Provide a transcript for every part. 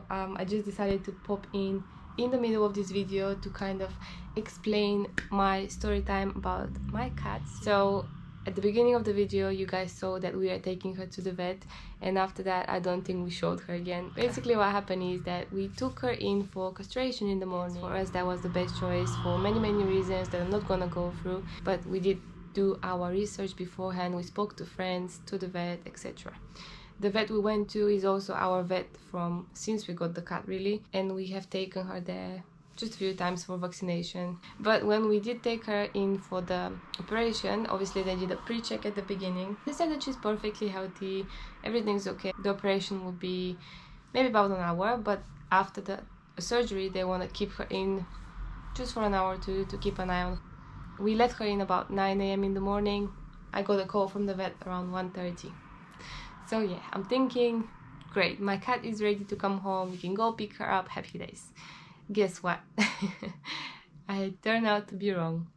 I just decided to pop in the middle of this video to kind of explain my story time about my cats. So at the beginning of the video you guys saw that we are taking her to the vet, and after that I don't think we showed her again. Basically what happened is that we took her in for castration in the morning. For us that was the best choice for many reasons that I'm not gonna go through, but we did do our research beforehand. We spoke to friends, to the vet, etc. The vet we went to is also our vet from since we got the cat, really, and we have taken her there just a few times for vaccination. But when we did take her in for the operation, obviously they did a pre-check at the beginning. They said that she's perfectly healthy, everything's okay. The operation will be maybe about an hour, but after the surgery they want to keep her in just for an hour or two to keep an eye on her. We let her in about 9 a.m. in the morning. I got a call from the vet around 1:30. So yeah, I'm thinking, great, my cat is ready to come home, we can go pick her up, happy days. Guess what? I turned out to be wrong.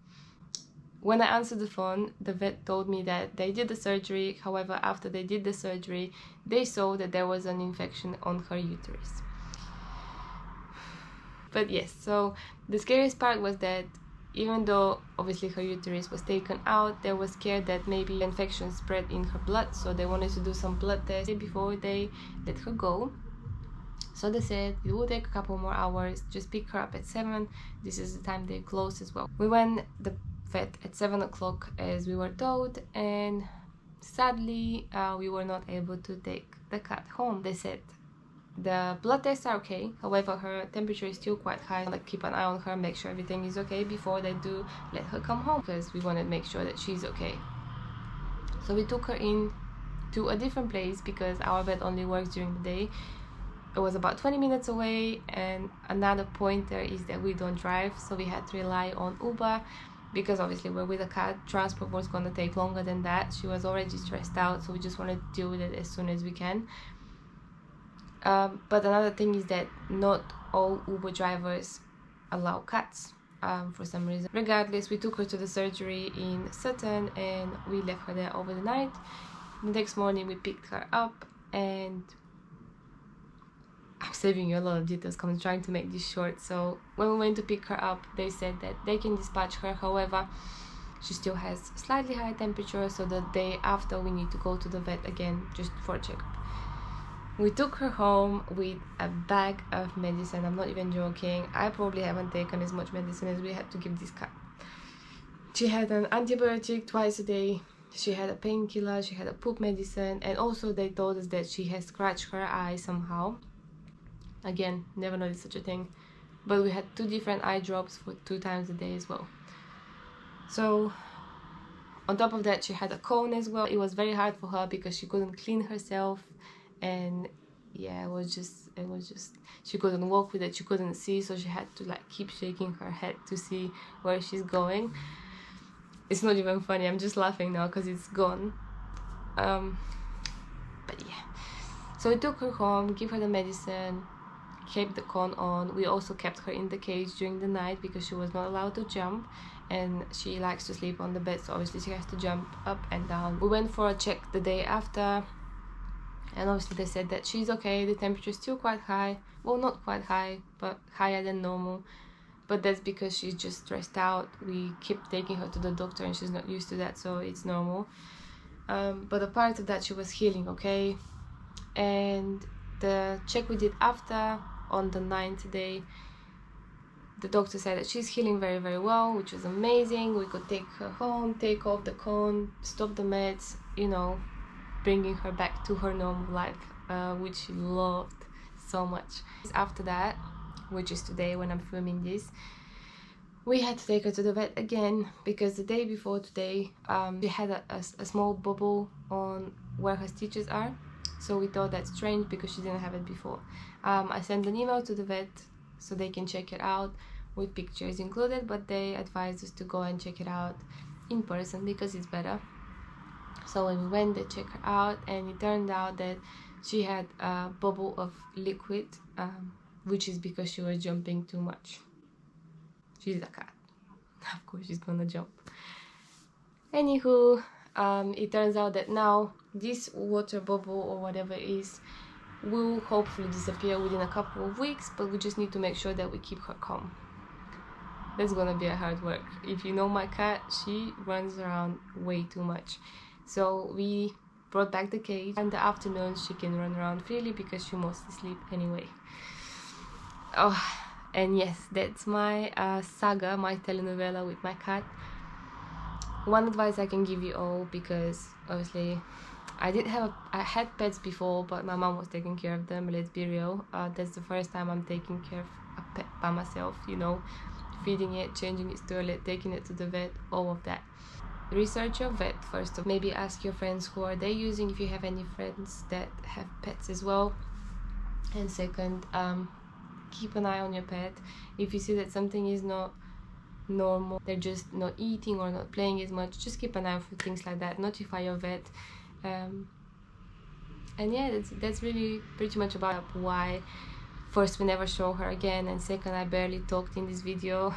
When I answered the phone, the vet told me that they did the surgery. However, after they did the surgery, they saw that there was an infection on her uterus. But yes, so the scariest part was that even though obviously her uterus was taken out, they were scared that maybe the infection spread in her blood, so they wanted to do some blood tests before they let her go. So they said it will take a couple more hours, just pick her up at 7. This is the time they close as well. We went the vet at 7 o'clock as we were told, and sadly we were not able to take the cat home. They said the blood tests are okay, however her temperature is still quite high. Like, keep an eye on her, make sure everything is okay before they do let her come home, because we wanted to make sure that she's okay. So we took her in to a different place because our vet only works during the day. It was about 20 minutes away, and another pointer is that we don't drive, so we had to rely on Uber because obviously we're with a cat. Transport was going to take longer than that. She was already stressed out, so we just wanted to deal with it as soon as we can. But another thing is that not all Uber drivers allow cats for some reason. Regardless, we took her to the surgery in Sutton and we left her there over the night. The next morning we picked her up, and I'm saving you a lot of details because I'm trying to make this short. So when we went to pick her up, they said that they can dispatch her. However, she still has slightly high temperature, so the day after we need to go to the vet again just for a checkup. We took her home with a bag of medicine. I'm not even joking. I probably haven't taken as much medicine as we had to give this cat. She had an antibiotic twice a day. She had a painkiller. She had a poop medicine. And also they told us that she has scratched her eye somehow. Again, never noticed such a thing. But we had 2 different eye drops for 2 times a day as well. So on top of that, she had a cone as well. It was very hard for her because she couldn't clean herself, and yeah, it was just she couldn't walk with it, she couldn't see, so she had to like keep shaking her head to see where she's going. It's not even funny, I'm just laughing now because it's gone. But yeah, so we took her home, give her the medicine, kept the cone on. We also kept her in the cage during the night because she was not allowed to jump, and she likes to sleep on the bed, so obviously she has to jump up and down. We went for a check the day after, and obviously they said that she's okay. The temperature is still quite high, well, not quite high, but higher than normal, but that's because she's just stressed out. We keep taking her to the doctor and she's not used to that, so it's normal. But apart of that, she was healing okay. And the check we did after, on the 9th day, the doctor said that she's healing very well, which was amazing. We could take her home, take off the cone, stop the meds, you know, bringing her back to her normal life, which she loved so much. After that, which is today when I'm filming this, we had to take her to the vet again because the day before today she had a small bubble on where her stitches are. So we thought that's strange because she didn't have it before. I sent an email to the vet so they can check it out with pictures included, but they advised us to go and check it out in person because it's better. So when we went, they checked her out, and it turned out that she had a bubble of liquid, which is because she was jumping too much. She's a cat. Of course she's gonna jump. Anywho, it turns out that now this water bubble or whatever it will hopefully disappear within a couple of weeks, but we just need to make sure that we keep her calm. That's gonna be a hard work. If you know my cat, she runs around way too much. So we brought back the cage. In the afternoons she can run around freely because she mostly sleeps anyway. Oh, and yes, that's my saga, my telenovela with my cat. One advice I can give you all, because obviously I had pets before, but my mom was taking care of them. Let's be real. That's the first time I'm taking care of a pet by myself, you know, feeding it, changing its toilet, taking it to the vet, all of that. Research your vet first. Maybe ask your friends who are they using, if you have any friends that have pets as well. And second, keep an eye on your pet. If you see that something is not normal, they're just not eating or not playing as much, just keep an eye for things like that. Notify your vet. And yeah, that's really pretty much about why first we never show her again, and second I barely talked in this video.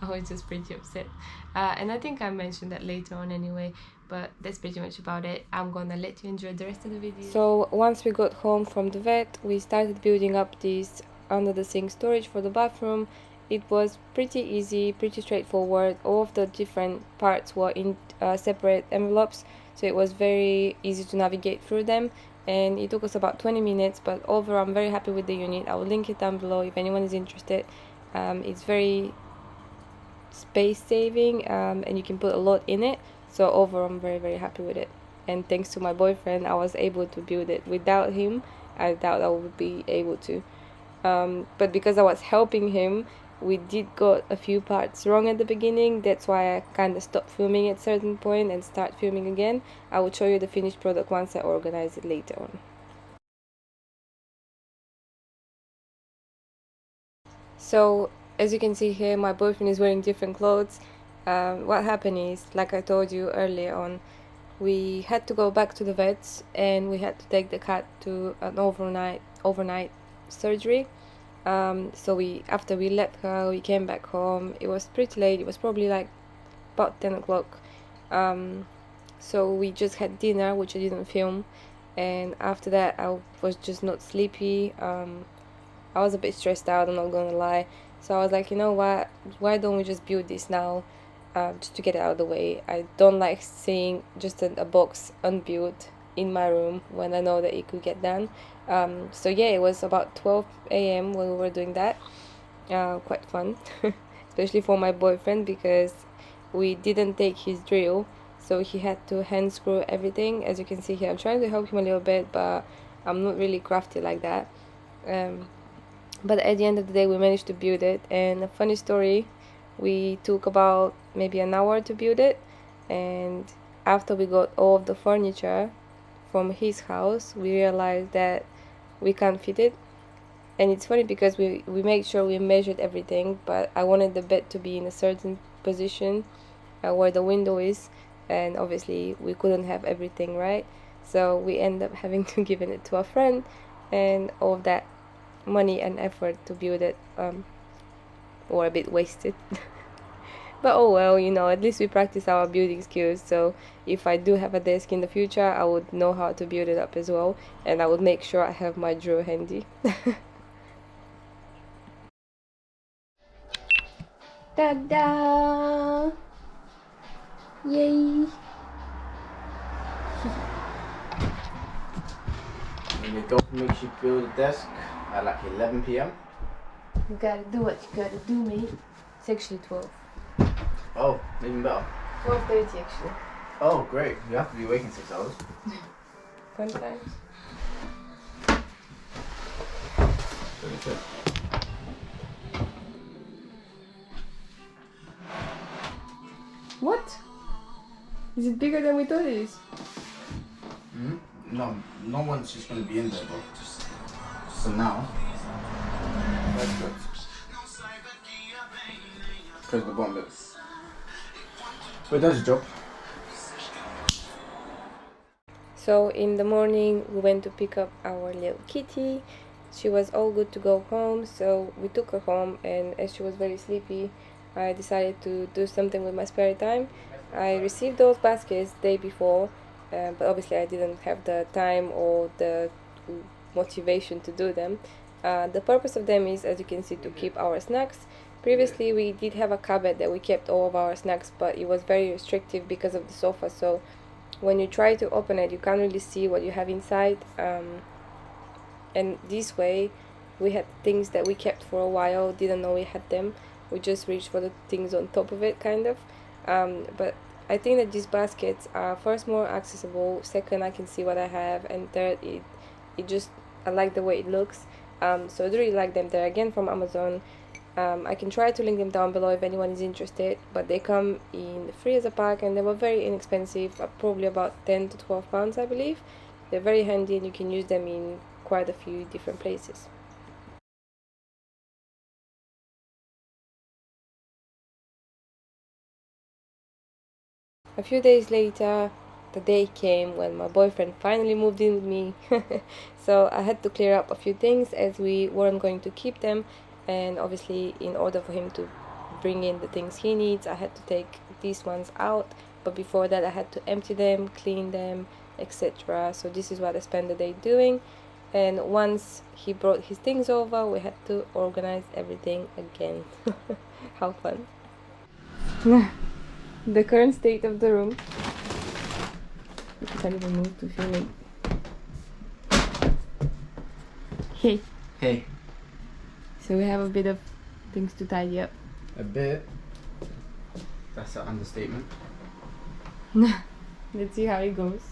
I was just pretty upset, and I think I mentioned that later on anyway, but that's pretty much about it. I'm gonna let you enjoy the rest of the video. So once we got home from the vet, we started building up this under the sink storage for the bathroom. It was pretty easy, pretty straightforward. All of the different parts were in separate envelopes, so it was very easy to navigate through them, and it took us about 20 minutes, but overall I'm very happy with the unit. I will link it down below if anyone is interested. It's very space saving, and you can put a lot in it, so overall I'm very happy with it. And thanks to my boyfriend, I was able to build it. Without him, I doubt I would be able to, but because I was helping him, we did got a few parts wrong at the beginning. That's why I kind of stopped filming at a certain point and start filming again. I will show you the finished product once I organize it later on. So as you can see here, my boyfriend is wearing different clothes. What happened is, like I told you earlier on, we had to go back to the vets and we had to take the cat to an overnight surgery. So after we left her, we came back home. It was pretty late. It was probably like about 10 o'clock. So we just had dinner, which I didn't film, and after that I was just not sleepy. I was a bit stressed out, I'm not gonna lie. So I was like, you know what, why don't we just build this now, just to get it out of the way. I don't like seeing just a box unbuilt in my room when I know that it could get done. So yeah, it was about 12 a.m. when we were doing that. Quite fun, especially for my boyfriend, because we didn't take his drill, so he had to hand screw everything. As you can see here, I'm trying to help him a little bit, but I'm not really crafty like that. But at the end of the day, we managed to build it. And a funny story, we took about maybe an hour to build it, and after we got all of the furniture from his house, we realized that we can't fit it. And it's funny because we made sure we measured everything, but I wanted the bed to be in a certain position where the window is, and obviously we couldn't have everything right, so we end up having to give it to a friend, and all of that money and effort to build it were a bit wasted. But oh well, you know, at least we practice our building skills, so if I do have a desk in the future, I would know how to build it up as well, and I would make sure I have my drill handy. Ta-da! Yay! And your dog makes you build a desk at like 11 p.m. You gotta do what you gotta do, mate. It's actually 12. Oh, even better. 12:30 actually. Oh, great. You have to be awake in 6 hours. Fun times. Very good. What? Is it bigger than we thought it is? No, no one's just going to be in there, but just for now. That's good. Press the button bit. But it does the job. So in the morning we went to pick up our little kitty. She was all good to go home, so we took her home, and as she was very sleepy, I decided to do something with my spare time. I received those baskets the day before, but obviously I didn't have the time or the motivation to do them. The purpose of them is, as you can see, to keep our snacks. Previously we did have a cupboard that we kept all of our snacks, but it was very restrictive because of the sofa, so when you try to open it you can't really see what you have inside, and this way we had things that we kept for a while, didn't know we had them, we just reached for the things on top of it, kind of. But I think that these baskets are, first, more accessible, second, I can see what I have, and third, it just, I like the way it looks. So I do really like them. They're again from Amazon. I can try to link them down below if anyone is interested, but they come in free as a pack, and they were very inexpensive, probably about 10 to 12 pounds, I believe. They're very handy and you can use them in quite a few different places. A few days later, the day came when my boyfriend finally moved in with me. So I had to clear up a few things as we weren't going to keep them, and obviously in order for him to bring in the things he needs, I had to take these ones out, but before that I had to empty them, clean them, etc. So this is what I spent the day doing, and once he brought his things over we had to organize everything again. How fun. The current state of the room. I can't even move to film it. Hey. Hey. So we have a bit of things to tidy up. A bit. That's an understatement. Let's see how it goes.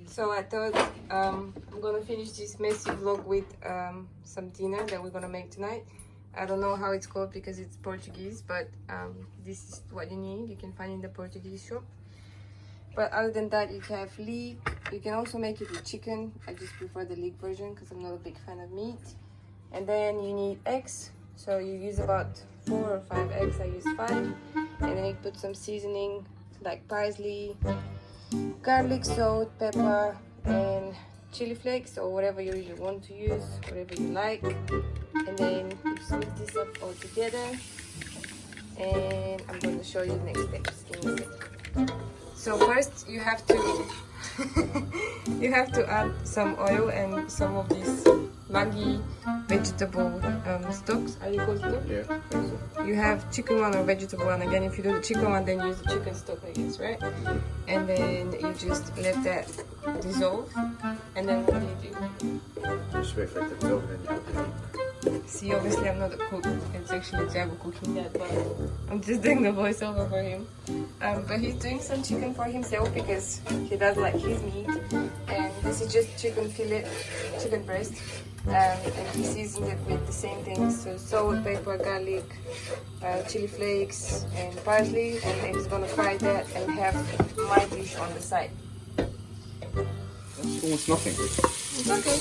So I thought I'm gonna finish this messy vlog with some dinner that we're gonna make tonight. I don't know how it's called because it's Portuguese, but this is what you need. You can find in the Portuguese shop. But other than that, you can have leek. You can also make it with chicken. I just prefer the leek version because I'm not a big fan of meat. And then you need eggs. So you use about 4 or 5 eggs. I use 5. And then you put some seasoning like parsley, garlic, salt, pepper, and chili flakes, or whatever you really want to use, whatever you like. And then you mix this up all together. And I'm going to show you the next steps. Give me a second. So first you have to you have to add some oil and some of these Maggi vegetable stocks. Are you called stock? Yeah. You have chicken one or vegetable one. Again, if you do the chicken one, then use the chicken stock, I guess, right? And then you just let that dissolve. And then what do you do? Just wait for it to dissolve and then you put the leek. See, obviously I'm not a cook. It's actually Jago cooking that, but I'm just doing the voiceover for him. But he's doing some chicken for himself because he does like his meat. And this is just chicken fillet, chicken breast. And he seasoned it with the same things, so salt, pepper, garlic, chili flakes, and parsley. And then he's gonna fry that and have my dish on the side. That's almost nothing. It's okay.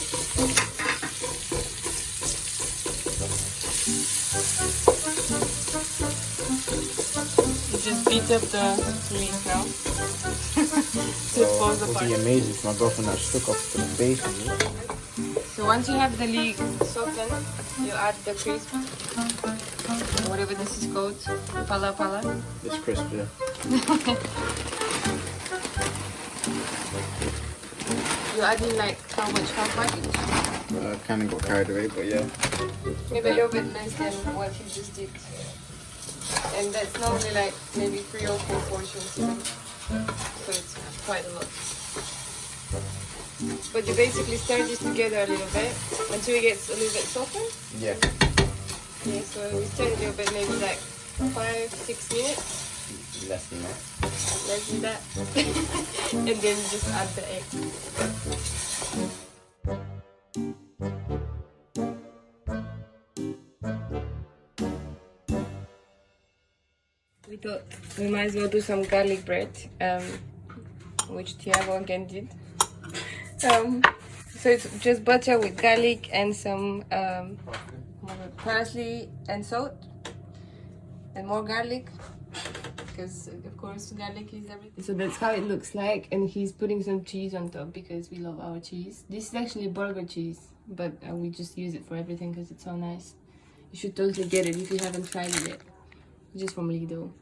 You just beat up the meat now. So it would be amazing if my girlfriend actually took off the base of it. So once you have the leek softened, you add the crisp, whatever this is called, pala pala. It's crisp, yeah. You add in like how much, half package? Kind of got carried away, but yeah. Maybe a little bit less than what you just did. and that's normally like maybe 3 or 4 portions, you know. So it's quite a lot. But you basically stir this together a little bit until it gets a little bit softer. Yeah. Yeah, so we stir it a little bit, maybe like 5-6 minutes. Less than that. Let's do that. And then just add the egg. We thought we might as well do some garlic bread, which Tiago again did. So it's just butter with garlic and some parsley and salt, and more garlic, because of course garlic is everything. So that's how it looks like, and he's putting some cheese on top because we love our cheese. This is actually burger cheese, but we just use it for everything because it's so nice. You should totally get it if you haven't tried it yet. Just from Lidl.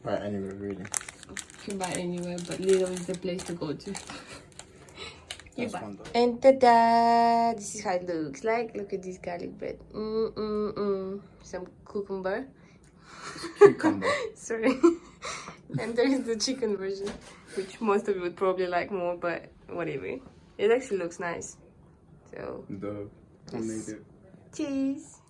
Right, anywhere really. You can buy it anywhere, but Lidl is the place to go to. That's fun though. And ta-da! This is how it looks like. Look at this garlic bread. Some cucumber. Cucumber. Sorry. And there is the chicken version, which most of you would probably like more, but whatever. It actually looks nice. So, I made it. cheese.